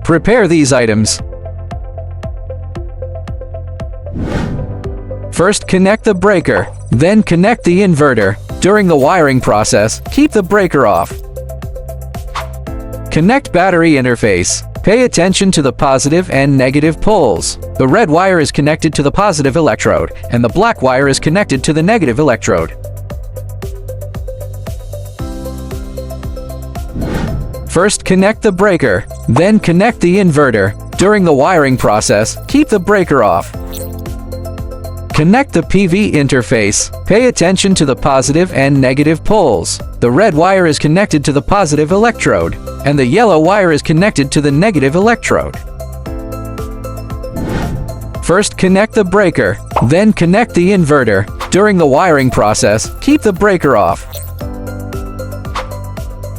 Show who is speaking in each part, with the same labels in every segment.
Speaker 1: Prepare these items. First, connect the breaker, then connect the inverter. During the wiring process, keep the breaker off. Connect battery interface. Pay attention to the positive and negative poles. The red wire is connected to the positive electrode, and the black wire is connected to the negative electrode. First, connect the breaker, then connect the inverter. During the wiring process, keep the breaker off. Connect the PV interface. Pay attention to the positive and negative poles. The red wire is connected to the positive electrode, and the yellow wire is connected to the negative electrode. First, connect the breaker, then connect the inverter. During the wiring process, keep the breaker off.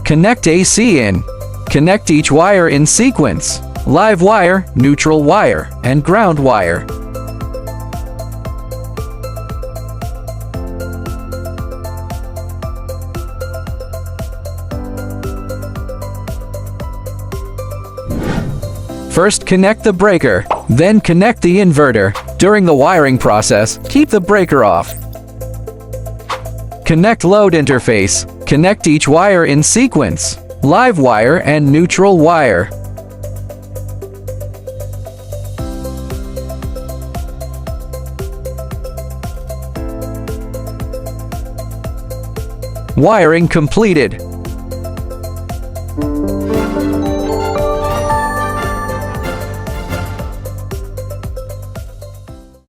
Speaker 1: Connect AC in. Connect each wire in sequence: live wire, neutral wire, and ground wire. First, connect the breaker, then connect the inverter. During the wiring process, keep the breaker off. Connect load interface. Connect each wire in sequence: live wire and neutral wire. Wiring completed.